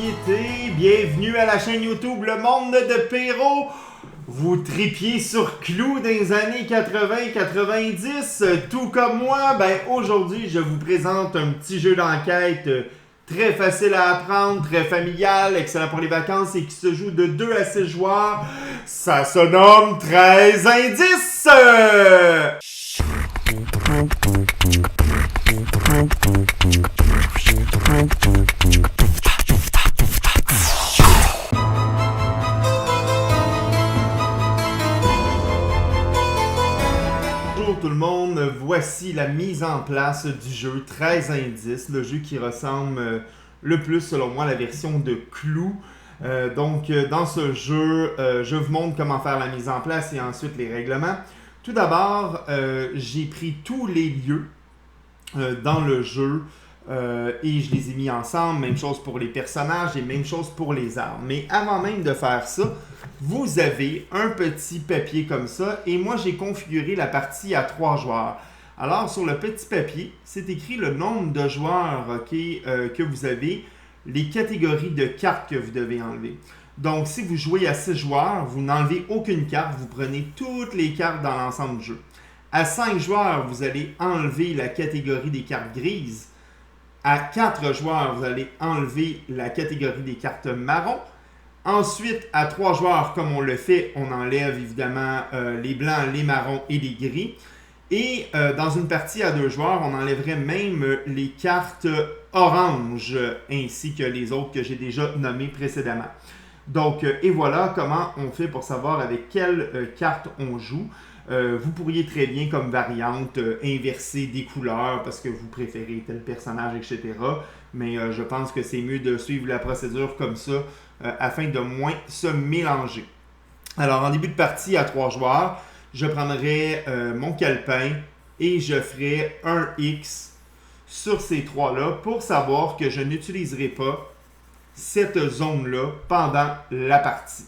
société, bienvenue à la chaîne YouTube Le Monde de Perrault. Vous tripiez sur Clou dans les années 80-90, tout comme moi. Ben aujourd'hui, je vous présente un petit jeu d'enquête très facile à apprendre, très familial, excellent pour les vacances et qui se joue de 2 à 6 joueurs. Ça se nomme 13 indices. Bonjour tout le monde, voici la mise en place du jeu 13 indices, le jeu qui ressemble le plus selon moi à la version de Clou. Dans ce jeu, je vous montre comment faire la mise en place et ensuite les règlements. Tout d'abord, j'ai pris tous les lieux dans le jeu et je les ai mis ensemble. Même chose pour les personnages et même chose pour les armes. Mais avant même de faire ça, vous avez un petit papier comme ça et moi j'ai configuré la partie à 3 joueurs. Alors sur le petit papier, c'est écrit le nombre de joueurs que vous avez, les catégories de cartes que vous devez enlever. Donc si vous jouez à 6 joueurs, vous n'enlevez aucune carte, vous prenez toutes les cartes dans l'ensemble du jeu. À 5 joueurs, vous allez enlever la catégorie des cartes grises. À 4 joueurs, vous allez enlever la catégorie des cartes marron. Ensuite, à 3 joueurs, comme on le fait, on enlève évidemment les blancs, les marrons et les gris. Et dans une partie à 2 joueurs, on enlèverait même les cartes orange ainsi que les autres que j'ai déjà nommées précédemment. Donc, et voilà comment on fait pour savoir avec quelle carte on joue. Vous pourriez très bien, comme variante, inverser des couleurs parce que vous préférez tel personnage, etc. Mais je pense que c'est mieux de suivre la procédure comme ça afin de moins se mélanger. Alors, en début de partie à 3 joueurs, je prendrai mon calepin et je ferai un X sur ces 3-là pour savoir que je n'utiliserai pas cette zone-là pendant la partie.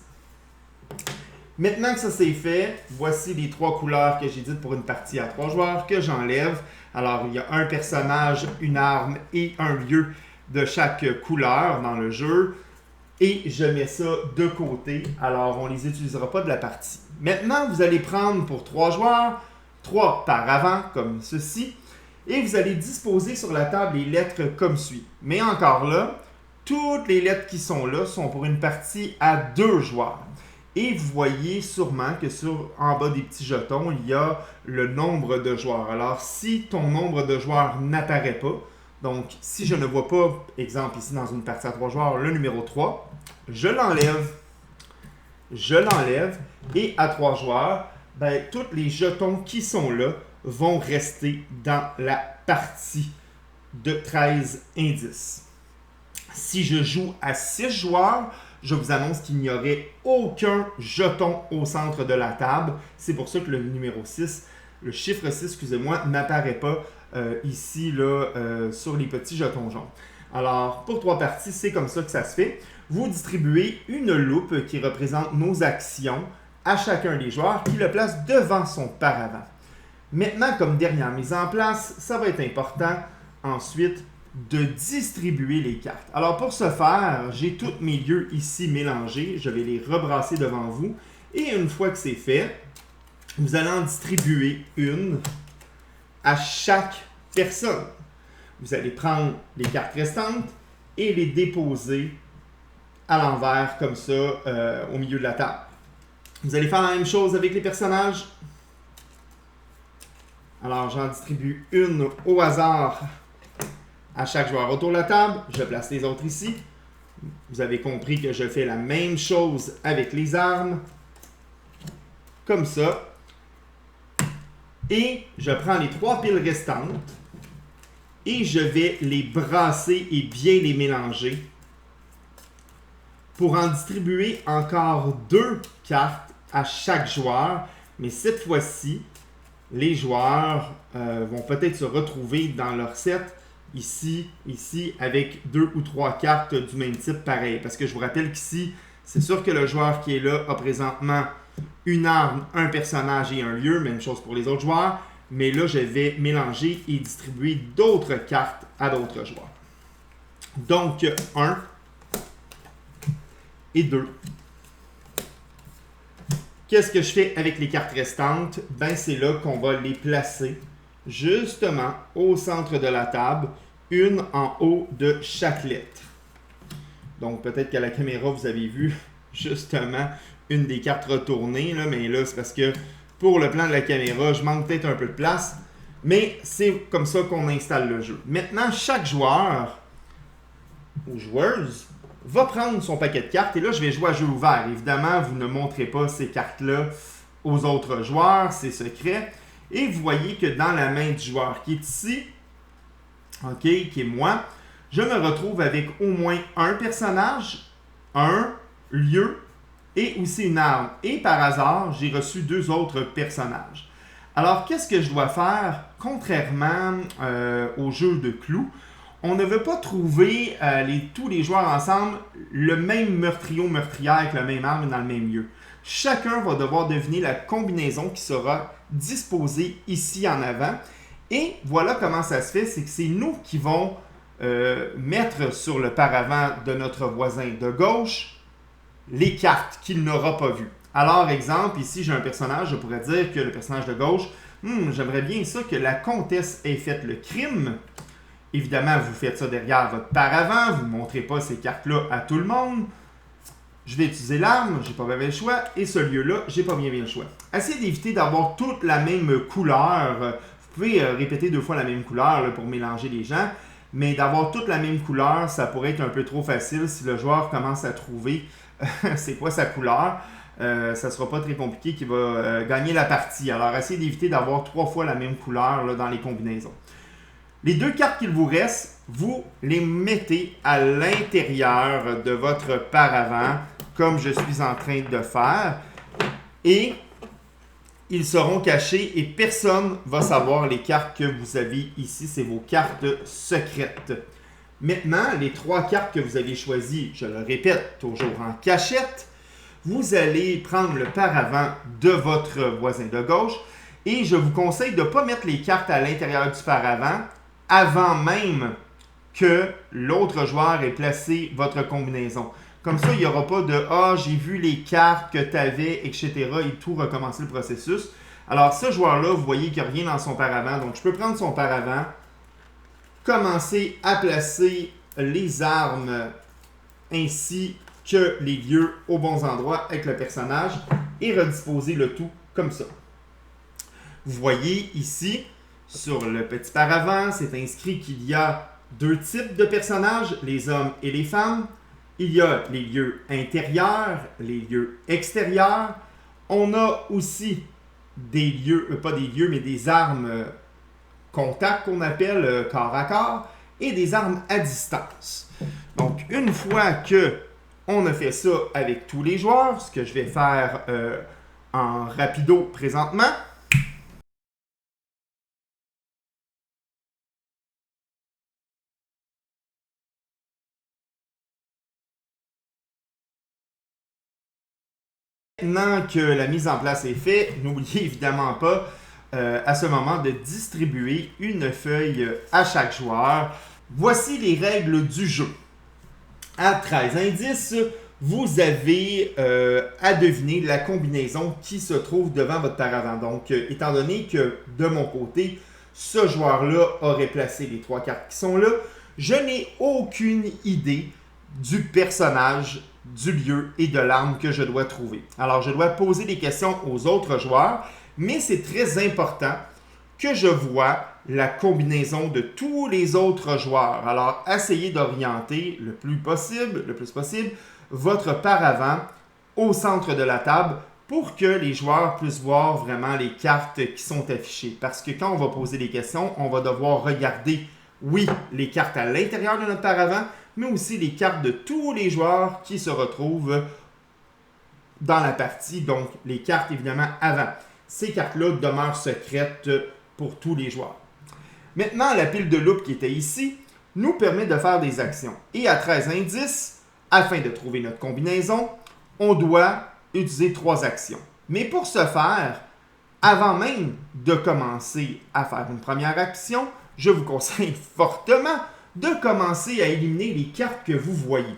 Maintenant que ça c'est fait, voici les 3 couleurs que j'ai dites pour une partie à 3 joueurs que j'enlève. Alors, il y a un personnage, une arme et un lieu de chaque couleur dans le jeu. Et je mets ça de côté. Alors, on ne les utilisera pas de la partie. Maintenant, vous allez prendre pour 3 joueurs, 3 par avant, comme ceci. Et vous allez disposer sur la table les lettres comme suit. Mais encore là, toutes les lettres qui sont là sont pour une partie à 2 joueurs. Et vous voyez sûrement que en bas des petits jetons, il y a le nombre de joueurs. Alors, si ton nombre de joueurs n'apparaît pas, donc si je ne vois pas, exemple ici dans une partie à 3 joueurs, le numéro 3, je l'enlève. Et à 3 joueurs, ben, tous les jetons qui sont là vont rester dans la partie de 13 indices. Si je joue à 6 joueurs, je vous annonce qu'il n'y aurait aucun jeton au centre de la table. C'est pour ça que le numéro 6, le chiffre 6, excusez-moi, n'apparaît pas ici là, sur les petits jetons jaunes. Alors, pour 3 parties, c'est comme ça que ça se fait. Vous distribuez une loupe qui représente nos actions à chacun des joueurs qui le place devant son paravent. Maintenant, comme dernière mise en place, ça va être important ensuite de distribuer les cartes. Alors pour ce faire, j'ai tous mes lieux ici mélangés. Je vais les rebrasser devant vous. Et une fois que c'est fait, vous allez en distribuer une à chaque personne. Vous allez prendre les cartes restantes et les déposer à l'envers comme ça au milieu de la table. Vous allez faire la même chose avec les personnages. Alors j'en distribue une au hasard à chaque joueur autour de la table. Je place les autres ici. Vous avez compris que je fais la même chose avec les armes. Comme ça. Et je prends les 3 piles restantes. Et je vais les brasser et bien les mélanger. Pour en distribuer encore 2 cartes à chaque joueur. Mais cette fois-ci, les joueurs vont peut-être se retrouver dans leur set. Ici, avec 2 ou 3 cartes du même type pareil. Parce que je vous rappelle qu'ici, c'est sûr que le joueur qui est là a présentement une arme, un personnage et un lieu. Même chose pour les autres joueurs. Mais là, je vais mélanger et distribuer d'autres cartes à d'autres joueurs. Donc, 1, et 2. Qu'est-ce que je fais avec les cartes restantes? Ben, c'est là qu'on va les placer justement au centre de la table, une en haut de chaque lettre. Donc, peut-être qu'à la caméra, vous avez vu justement une des cartes retournées, là, mais là, c'est parce que pour le plan de la caméra, je manque peut-être un peu de place, mais c'est comme ça qu'on installe le jeu. Maintenant, chaque joueur ou joueuse va prendre son paquet de cartes et là, je vais jouer à jeu ouvert. Évidemment, vous ne montrez pas ces cartes-là aux autres joueurs, c'est secret. Et vous voyez que dans la main du joueur qui est ici, OK, qui est moi, je me retrouve avec au moins un personnage, un lieu et aussi une arme. Et par hasard, j'ai reçu 2 autres personnages. Alors, qu'est-ce que je dois faire? Contrairement au jeu de clous, on ne veut pas trouver tous les joueurs ensemble le même meurtrier ou meurtrière avec la même arme dans le même lieu. Chacun va devoir deviner la combinaison qui sera disposée ici en avant. Et voilà comment ça se fait, c'est que c'est nous qui vont mettre sur le paravent de notre voisin de gauche les cartes qu'il n'aura pas vues. Alors, exemple, ici j'ai un personnage, je pourrais dire que le personnage de gauche, j'aimerais bien ça que la comtesse ait fait le crime. Évidemment, vous faites ça derrière votre paravent, vous ne montrez pas ces cartes-là à tout le monde. Je vais utiliser l'arme, j'ai pas bien le choix, et ce lieu-là, j'ai pas bien le choix. Essayez d'éviter d'avoir toute la même couleur. Vous pouvez répéter 2 fois la même couleur là, pour mélanger les gens, mais d'avoir toute la même couleur, ça pourrait être un peu trop facile si le joueur commence à trouver c'est quoi sa couleur. Ça ne sera pas très compliqué qu'il va gagner la partie. Alors, essayez d'éviter d'avoir 3 fois la même couleur là, dans les combinaisons. Les 2 cartes qu'il vous reste, vous les mettez à l'intérieur de votre paravent, comme je suis en train de faire. Et ils seront cachés et personne ne va savoir les cartes que vous avez ici. C'est vos cartes secrètes. Maintenant, les 3 cartes que vous avez choisies, je le répète, toujours en cachette, vous allez prendre le paravent de votre voisin de gauche et je vous conseille de ne pas mettre les cartes à l'intérieur du paravent avant même que l'autre joueur ait placé votre combinaison. Comme ça, il n'y aura pas de « Ah, j'ai vu les cartes que tu avais, etc. » et tout recommencer le processus. Alors, ce joueur-là, vous voyez qu'il n'y a rien dans son paravent. Donc, je peux prendre son paravent, commencer à placer les armes ainsi que les lieux aux bons endroits avec le personnage et redisposer le tout comme ça. Vous voyez ici, sur le petit paravent, c'est inscrit qu'il y a 2 types de personnages, les hommes et les femmes. Il y a les lieux intérieurs, les lieux extérieurs. On a aussi des lieux, pas des lieux, mais des armes contact qu'on appelle corps à corps et des armes à distance. Donc, une fois que on a fait ça avec tous les joueurs, ce que je vais faire en rapido présentement, maintenant que la mise en place est faite, n'oubliez évidemment pas à ce moment de distribuer une feuille à chaque joueur. Voici les règles du jeu. À 13 indices, vous avez à deviner la combinaison qui se trouve devant votre paravent. Donc, étant donné que de mon côté, ce joueur-là aurait placé les 3 cartes qui sont là, je n'ai aucune idée du personnage, du lieu et de l'arme que je dois trouver. Alors, je dois poser des questions aux autres joueurs, mais c'est très important que je vois la combinaison de tous les autres joueurs. Alors, essayez d'orienter le plus possible, votre paravent au centre de la table pour que les joueurs puissent voir vraiment les cartes qui sont affichées. Parce que quand on va poser des questions, on va devoir regarder, oui, les cartes à l'intérieur de notre paravent, mais aussi les cartes de tous les joueurs qui se retrouvent dans la partie, donc les cartes évidemment avant. Ces cartes-là demeurent secrètes pour tous les joueurs. Maintenant, la pile de loupe qui était ici nous permet de faire des actions. Et à 13 indices, afin de trouver notre combinaison, on doit utiliser 3 actions. Mais pour ce faire, avant même de commencer à faire une première action, je vous conseille fortement de commencer à éliminer les cartes que vous voyez.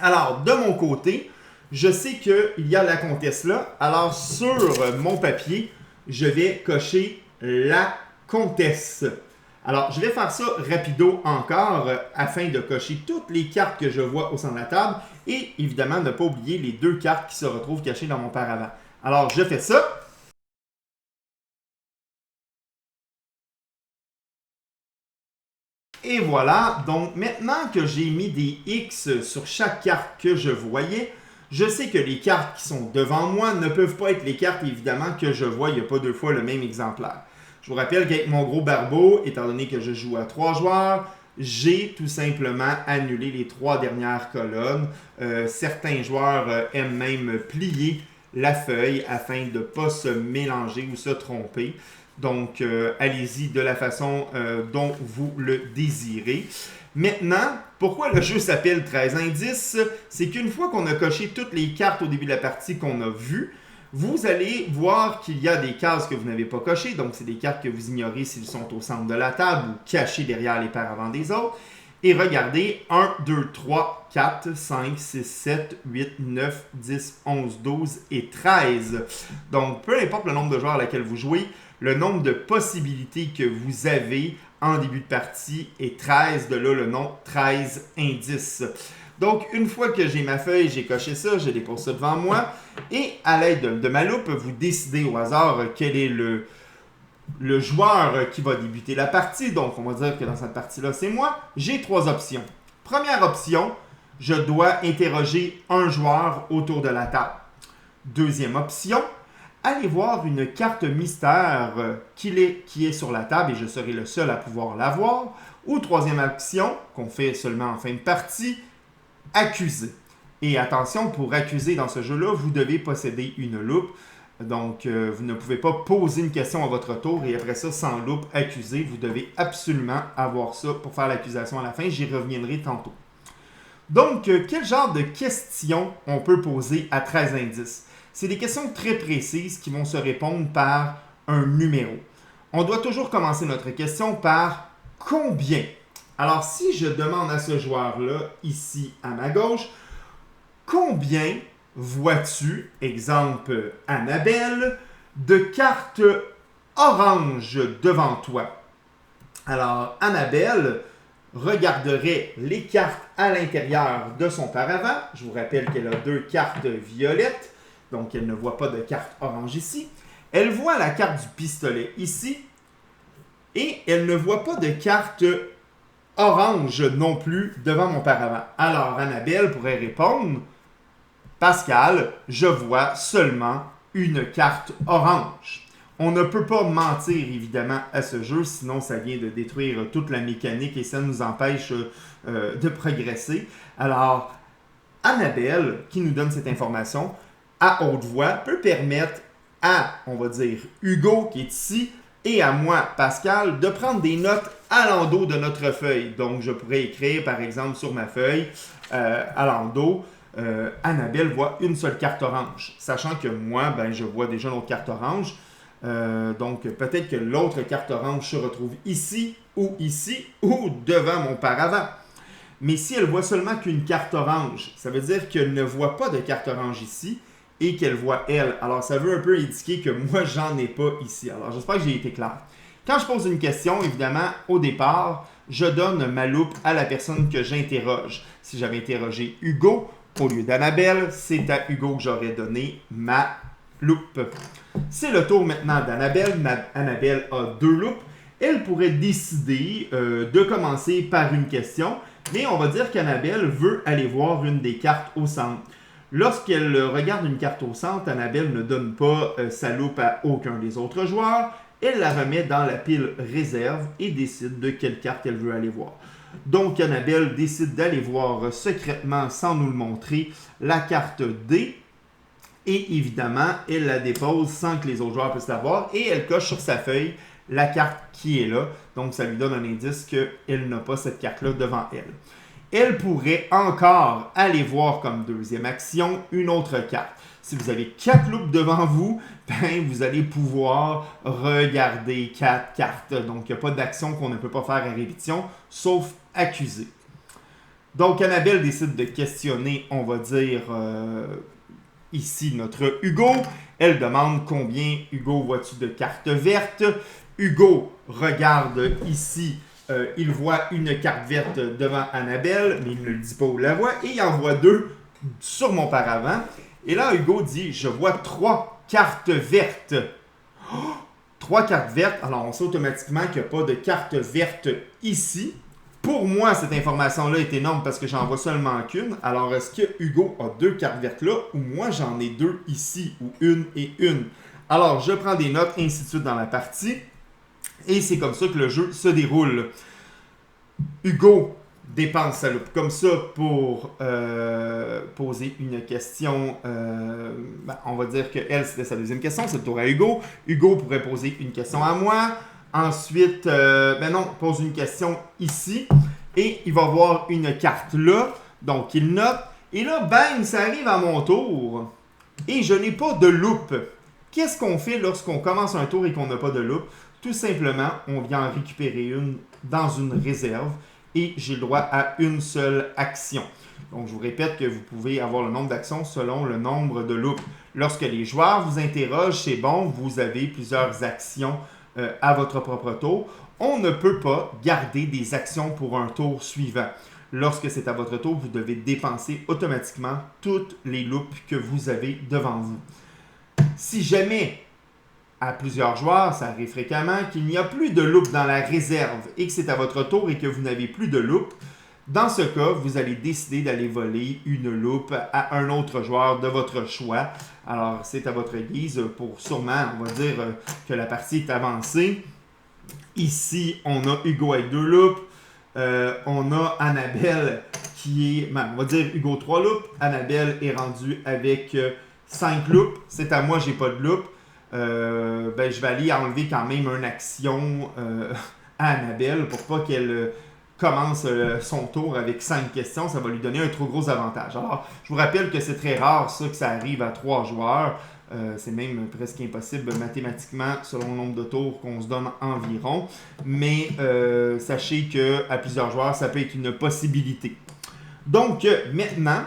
Alors, de mon côté, je sais qu'il y a la comtesse là. Alors, sur mon papier, je vais cocher la comtesse. Alors, je vais faire ça rapido encore afin de cocher toutes les cartes que je vois au centre de la table et évidemment ne pas oublier les 2 cartes qui se retrouvent cachées dans mon paravent. Alors, je fais ça. Et voilà, donc maintenant que j'ai mis des X sur chaque carte que je voyais, je sais que les cartes qui sont devant moi ne peuvent pas être les cartes évidemment que je vois, il n'y a pas 2 fois le même exemplaire. Je vous rappelle qu'avec mon gros barbeau, étant donné que je joue à 3 joueurs, j'ai tout simplement annulé les 3 dernières colonnes. Certains joueurs aiment même plier la feuille afin de ne pas se mélanger ou se tromper. Donc, allez-y de la façon dont vous le désirez. Maintenant, pourquoi le jeu s'appelle 13 indices? C'est qu'une fois qu'on a coché toutes les cartes au début de la partie qu'on a vues, vous allez voir qu'il y a des cases que vous n'avez pas cochées. Donc, c'est des cartes que vous ignorez s'ils sont au centre de la table ou cachées derrière les paravents des autres. Et regardez, 1, 2, 3, 4, 5, 6, 7, 8, 9, 10, 11, 12 et 13. Donc, peu importe le nombre de joueurs à laquelle vous jouez, le nombre de possibilités que vous avez en début de partie est 13, de là le nom 13 indices. Donc, une fois que j'ai ma feuille, j'ai coché ça, je dépose ça devant moi, et à l'aide de ma loupe, vous décidez au hasard quel est le joueur qui va débuter la partie. Donc, on va dire que dans cette partie-là, c'est moi. J'ai 3 options. Première option, je dois interroger un joueur autour de la table. Deuxième option, allez voir une carte mystère qui est sur la table et je serai le seul à pouvoir la voir. Ou troisième option, qu'on fait seulement en fin de partie, accuser. Et attention, pour accuser dans ce jeu-là, vous devez posséder une loupe. Donc, vous ne pouvez pas poser une question à votre tour et après ça, sans loupe, accuser. Vous devez absolument avoir ça pour faire l'accusation à la fin. J'y reviendrai tantôt. Donc, quel genre de questions on peut poser à 13 indices? C'est des questions très précises qui vont se répondre par un numéro. On doit toujours commencer notre question par combien. Alors, si je demande à ce joueur-là, ici à ma gauche, combien vois-tu, exemple Annabelle, de cartes oranges devant toi? Alors, Annabelle regarderait les cartes à l'intérieur de son paravent. Je vous rappelle qu'elle a 2 cartes violettes. Donc, elle ne voit pas de carte orange ici. Elle voit la carte du pistolet ici. Et elle ne voit pas de carte orange non plus devant mon paravent. Alors, Annabelle pourrait répondre, Pascal, je vois seulement une carte orange. On ne peut pas mentir, évidemment, à ce jeu, sinon ça vient de détruire toute la mécanique et ça nous empêche de progresser. Alors, Annabelle, qui nous donne cette information, à haute voix, peut permettre à, on va dire, Hugo, qui est ici, et à moi, Pascal, de prendre des notes à l'endos de notre feuille. Donc, je pourrais écrire, par exemple, sur ma feuille, à l'endos, Annabelle voit une seule carte orange. Sachant que moi, ben, je vois déjà une autre carte orange. Donc, peut-être que l'autre carte orange se retrouve ici, ou devant mon paravent. Mais si elle voit seulement qu'une carte orange, ça veut dire qu'elle ne voit pas de carte orange ici et qu'elle voit elle. Alors, ça veut un peu indiquer que moi, j'en ai pas ici. Alors, j'espère que j'ai été clair. Quand je pose une question, évidemment, au départ, je donne ma loupe à la personne que j'interroge. Si j'avais interrogé Hugo au lieu d'Annabelle, c'est à Hugo que j'aurais donné ma loupe. C'est le tour maintenant d'Annabelle. Annabelle a 2 loupes. Elle pourrait décider de commencer par une question, mais on va dire qu'Annabelle veut aller voir une des cartes au centre. Lorsqu'elle regarde une carte au centre, Annabelle ne donne pas sa loupe à aucun des autres joueurs. Elle la remet dans la pile réserve et décide de quelle carte elle veut aller voir. Donc, Annabelle décide d'aller voir secrètement, sans nous le montrer, la carte D. Et évidemment, elle la dépose sans que les autres joueurs puissent la voir. Et elle coche sur sa feuille la carte qui est là. Donc, ça lui donne un indice qu'elle n'a pas cette carte-là devant elle. Elle pourrait encore aller voir comme deuxième action une autre carte. Si vous avez 4 loupes devant vous, ben, vous allez pouvoir regarder 4 cartes. Donc, il n'y a pas d'action qu'on ne peut pas faire à répétition, sauf accuser. Donc, Annabelle décide de questionner, on va dire, ici notre Hugo. Elle demande combien, Hugo, vois-tu de cartes vertes? Hugo regarde ici, il voit une carte verte devant Annabelle, mais il ne le dit pas où la voit, et il en voit 2 sur mon paravent. Et là, Hugo dit, je vois 3 cartes vertes. Oh! 3 cartes vertes, alors on sait automatiquement qu'il n'y a pas de carte verte ici. Pour moi, cette information-là est énorme parce que j'en vois seulement qu'une. Alors, est-ce que Hugo a 2 cartes vertes là ou moi j'en ai 2 ici ou une et une? Alors, je prends des notes, ainsi de suite dans la partie. Et c'est comme ça que le jeu se déroule. Hugo dépense sa loupe comme ça pour poser une question. On va dire que elle, c'était sa deuxième question. C'est le tour à Hugo. Hugo pourrait poser une question à moi. Ensuite, pose une question ici. Et il va voir une carte là. Donc, il note. Et là, bang, ça arrive à mon tour. Et je n'ai pas de loupe. Qu'est-ce qu'on fait lorsqu'on commence un tour et qu'on n'a pas de loupe? Tout simplement, on vient en récupérer une dans une réserve. Et j'ai le droit à une seule action. Donc, je vous répète que vous pouvez avoir le nombre d'actions selon le nombre de loupes. Lorsque les joueurs vous interrogent, c'est bon, vous avez plusieurs actions à votre propre tour. On ne peut pas garder des actions pour un tour suivant. Lorsque c'est à votre tour, vous devez dépenser automatiquement toutes les loupes que vous avez devant vous. Si jamais à plusieurs joueurs, ça arrive fréquemment, qu'il n'y a plus de loupe dans la réserve et que c'est à votre tour et que vous n'avez plus de loupe, dans ce cas, vous allez décider d'aller voler une loupe à un autre joueur de votre choix. Alors, c'est à votre guise pour sûrement, on va dire, que la partie est avancée. Ici, on a Hugo avec 2 loupes. On a Annabelle qui est, on va dire Hugo 3 loupes. Annabelle est rendue avec 5 loupes. C'est à moi, j'ai pas de loupe. Je vais aller enlever quand même une action à Annabelle pour pas qu'elle commence son tour avec 5 questions. Ça va lui donner un trop gros avantage. Alors, je vous rappelle que c'est très rare ça que ça arrive à 3 joueurs. C'est même presque impossible mathématiquement selon le nombre de tours qu'on se donne environ. Mais sachez qu'à plusieurs joueurs, ça peut être une possibilité. Donc, maintenant,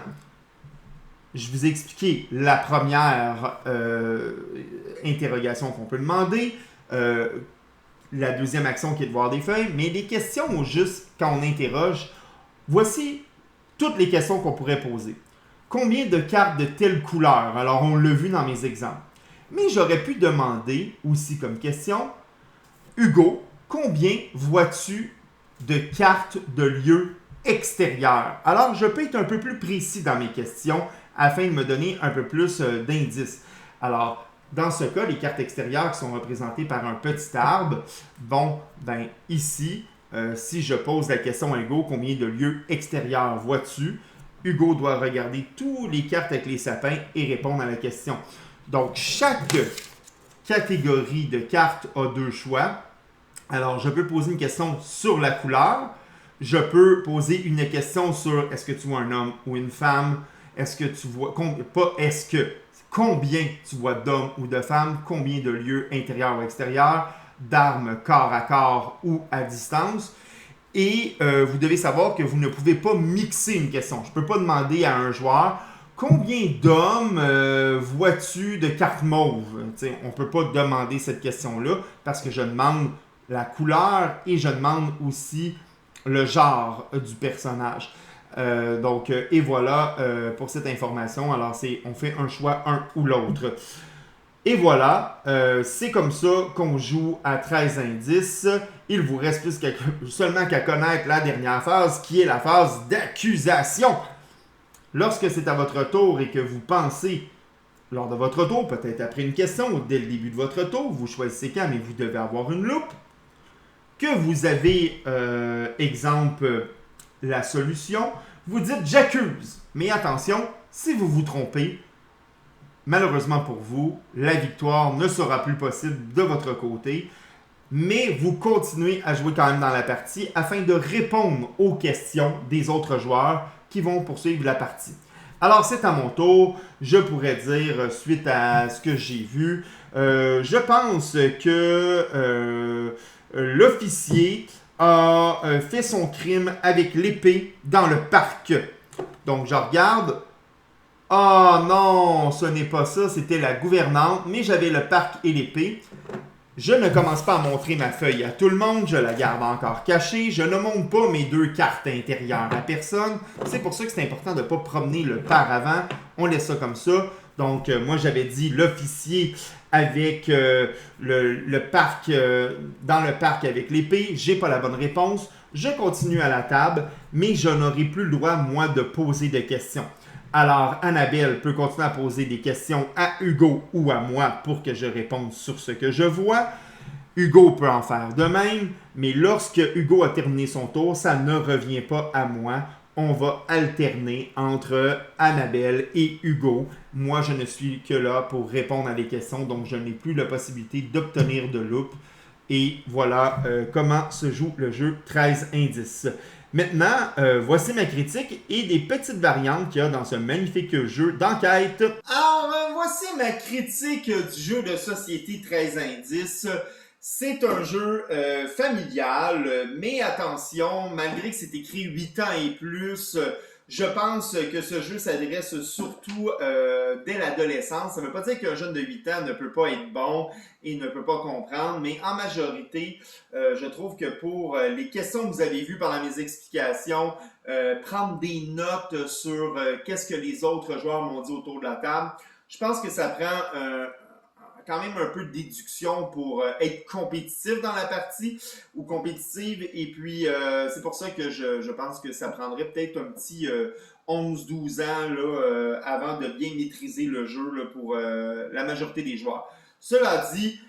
je vous ai expliqué la première interrogation qu'on peut demander, la deuxième action qui est de voir des feuilles, mais les questions juste quand on interroge, voici toutes les questions qu'on pourrait poser. Combien de cartes de telle couleur? Alors, on l'a vu dans mes exemples. Mais j'aurais pu demander aussi comme question, Hugo, combien vois-tu de cartes de lieux extérieurs? Alors, je peux être un peu plus précis dans mes questions afin de me donner un peu plus d'indices. Alors, dans ce cas, les cartes extérieures qui sont représentées par un petit arbre, ici, si je pose la question à Hugo, combien de lieux extérieurs vois-tu? Hugo doit regarder toutes les cartes avec les sapins et répondre à la question. Donc, chaque catégorie de cartes a 2 choix. Alors, je peux poser une question sur la couleur. Je peux poser une question sur est-ce que tu vois un homme ou une femme? Est-ce que tu vois... Pas est-ce que... Combien tu vois d'hommes ou de femmes? Combien de lieux intérieurs ou extérieurs? D'armes corps à corps ou à distance? Et vous devez savoir que vous ne pouvez pas mixer une question. Je ne peux pas demander à un joueur combien d'hommes vois-tu de cartes mauves? On ne peut pas demander cette question-là parce que je demande la couleur et je demande aussi le genre du personnage. Et voilà pour cette information. Alors, on fait un choix, un ou l'autre. Et voilà, c'est comme ça qu'on joue à 13 indices. Il vous reste seulement qu'à connaître la dernière phase, qui est la phase d'accusation. Lorsque c'est à votre tour et que vous pensez, lors de votre tour, peut-être après une question ou dès le début de votre tour, vous choisissez quand, mais vous devez avoir une loupe, que vous avez, exemple, la solution, vous dites « j'accuse ». Mais attention, si vous vous trompez, malheureusement pour vous, la victoire ne sera plus possible de votre côté, mais vous continuez à jouer quand même dans la partie afin de répondre aux questions des autres joueurs qui vont poursuivre la partie. Alors, c'est à mon tour. Je pourrais dire, suite à ce que j'ai vu, je pense que l'officier a fait son crime avec l'épée dans le parc. Donc, je regarde. Oh non, ce n'est pas ça, c'était la gouvernante, mais j'avais le parc et l'épée. Je ne commence pas à montrer ma feuille à tout le monde, je la garde encore cachée, je ne montre pas mes 2 cartes intérieures à personne. C'est pour ça que c'est important de ne pas promener le paravent, on laisse ça comme ça. Donc, moi j'avais dit l'officier avec le parc, dans le parc avec l'épée, j'ai pas la bonne réponse. Je continue à la table, mais je n'aurai plus le droit, moi, de poser des questions. Alors, Annabelle peut continuer à poser des questions à Hugo ou à moi pour que je réponde sur ce que je vois. Hugo peut en faire de même, mais lorsque Hugo a terminé son tour, ça ne revient pas à moi. On va alterner entre Annabelle et Hugo. Moi, je ne suis que là pour répondre à des questions, donc je n'ai plus la possibilité d'obtenir de loupe. Et voilà comment se joue le jeu 13 indices. Maintenant, voici ma critique et des petites variantes qu'il y a dans ce magnifique jeu d'enquête. Alors, voici ma critique du jeu de société 13 indices. C'est un jeu familial, mais attention, malgré que c'est écrit 8 ans et plus, je pense que ce jeu s'adresse surtout dès l'adolescence. Ça ne veut pas dire qu'un jeune de 8 ans ne peut pas être bon et ne peut pas comprendre, mais en majorité, je trouve que pour les questions que vous avez vues pendant mes explications, prendre des notes sur qu'est-ce que les autres joueurs m'ont dit autour de la table, je pense que ça prend quand même un peu de déduction pour être compétitif dans la partie ou compétitive. Et puis, c'est pour ça que je pense que ça prendrait peut-être un petit 11-12 ans là, avant de bien maîtriser le jeu là, pour la majorité des joueurs. Cela dit,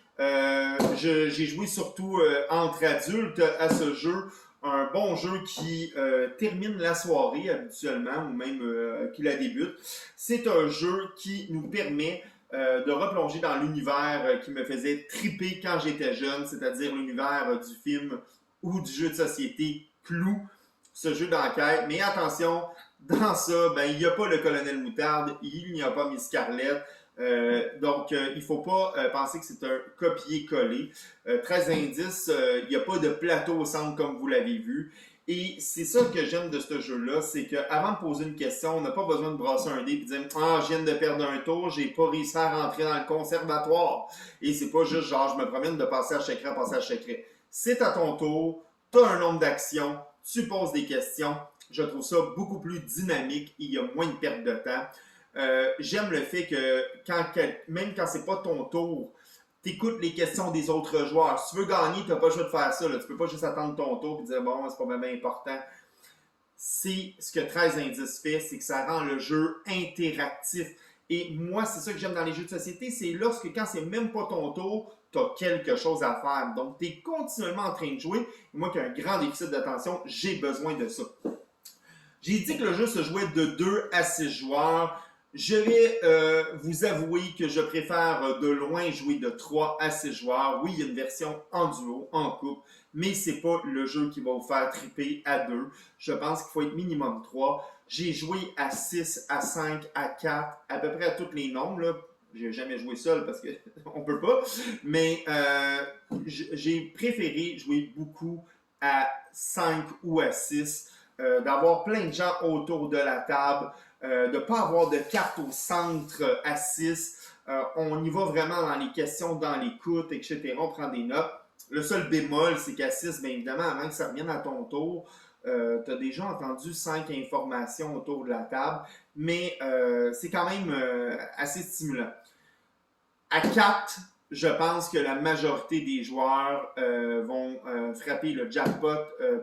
j'ai joué surtout entre adultes à ce jeu. Un bon jeu qui termine la soirée habituellement ou même qui la débute. C'est un jeu qui nous permet de replonger dans l'univers qui me faisait triper quand j'étais jeune, c'est-à-dire l'univers du film ou du jeu de société Clou, ce jeu d'enquête. Mais attention, dans ça, ben, il n'y a pas le colonel Moutarde, il n'y a pas Miss Scarlett. Donc, il ne faut pas penser que c'est un copier-coller. 13 indices, il n'y a pas de plateau au centre comme vous l'avez vu. Et c'est ça que j'aime de ce jeu-là, c'est qu'avant de poser une question, on n'a pas besoin de brasser un dé et de dire « Ah, je viens de perdre un tour, j'ai pas réussi à rentrer dans le conservatoire. » Et c'est pas juste genre « Je me promène de passer à chaque à passer à chaque » C'est à ton tour, tu as un nombre d'actions, tu poses des questions. Je trouve ça beaucoup plus dynamique et il y a moins de perte de temps. J'aime le fait que même quand c'est pas ton tour, t'écoutes les questions des autres joueurs. Si tu veux gagner, tu n'as pas le choix de faire ça. Là. Tu peux pas juste attendre ton tour et dire bon, c'est pas vraiment important. C'est ce que 13 indices fait, c'est que ça rend le jeu interactif. Et moi, c'est ça que j'aime dans les jeux de société, c'est lorsque quand c'est même pas ton tour, tu as quelque chose à faire. Donc, tu es continuellement en train de jouer. Et moi qui ai un grand déficit d'attention, j'ai besoin de ça. J'ai dit que le jeu se jouait de 2 à 6 joueurs. Je vais vous avouer que je préfère de loin jouer de 3 à 6 joueurs. Oui, il y a une version en duo, en couple, mais c'est pas le jeu qui va vous faire triper à 2. Je pense qu'il faut être minimum 3. J'ai joué à 6, à 5, à 4, à peu près à tous les nombres. Là. J'ai jamais joué seul parce qu'on peut pas. Mais j'ai préféré jouer beaucoup à 5 ou à 6. D'avoir plein de gens autour de la table. De ne pas avoir de carte au centre à 6. On y va vraiment dans les questions, dans l'écoute, etc. On prend des notes. Le seul bémol, c'est qu'à 6, bien évidemment, avant que ça revienne à ton tour, tu as déjà entendu 5 informations autour de la table, mais c'est quand même assez stimulant. À 4, je pense que la majorité des joueurs vont frapper le jackpot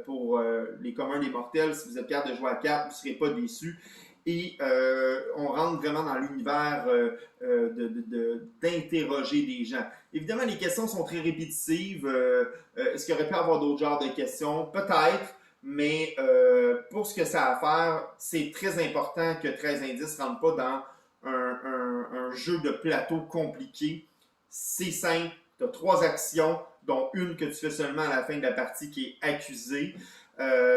pour les communs des mortels. Si vous êtes capable de jouer à 4, vous ne serez pas déçus. Et on rentre vraiment dans l'univers d'interroger des gens. Évidemment, les questions sont très répétitives. Est-ce qu'il aurait pu y avoir d'autres genres de questions? Peut-être, mais pour ce que ça a à faire, c'est très important que 13 indices ne rentrent pas dans un jeu de plateau compliqué. C'est simple, tu as 3 actions, dont une que tu fais seulement à la fin de la partie qui est accusée.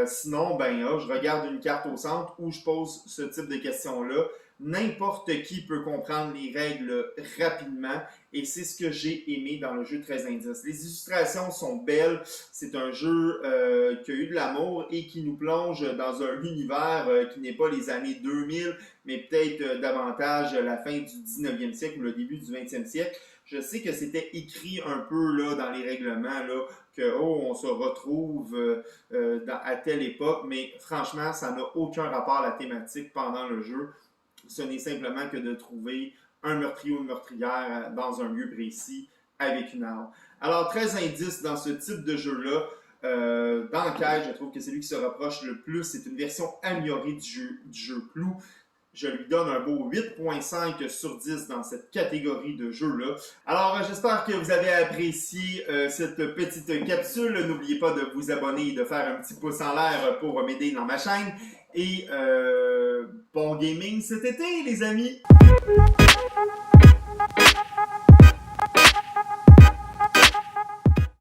Sinon, ben, je regarde une carte au centre où je pose ce type de questions-là. n'importe qui peut comprendre les règles rapidement et c'est ce que j'ai aimé dans le jeu 13 indices. Les illustrations sont belles, c'est un jeu qui a eu de l'amour et qui nous plonge dans un univers qui n'est pas les années 2000, mais peut-être davantage la fin du 19e siècle ou le début du 20e siècle. Je sais que c'était écrit un peu là, dans les règlements là, que on se retrouve à telle époque, mais franchement, ça n'a aucun rapport à la thématique pendant le jeu. Ce n'est simplement que de trouver un meurtrier ou une meurtrière dans un lieu précis avec une arme. Alors, 13 indices dans ce type de jeu-là. D'enquête, je trouve que c'est lui qui se rapproche le plus. C'est une version améliorée du jeu Clou. Je lui donne un beau 8.5 sur 10 dans cette catégorie de jeux-là. Alors, j'espère que vous avez apprécié cette petite capsule. N'oubliez pas de vous abonner et de faire un petit pouce en l'air pour m'aider dans ma chaîne. Et bon gaming cet été, les amis!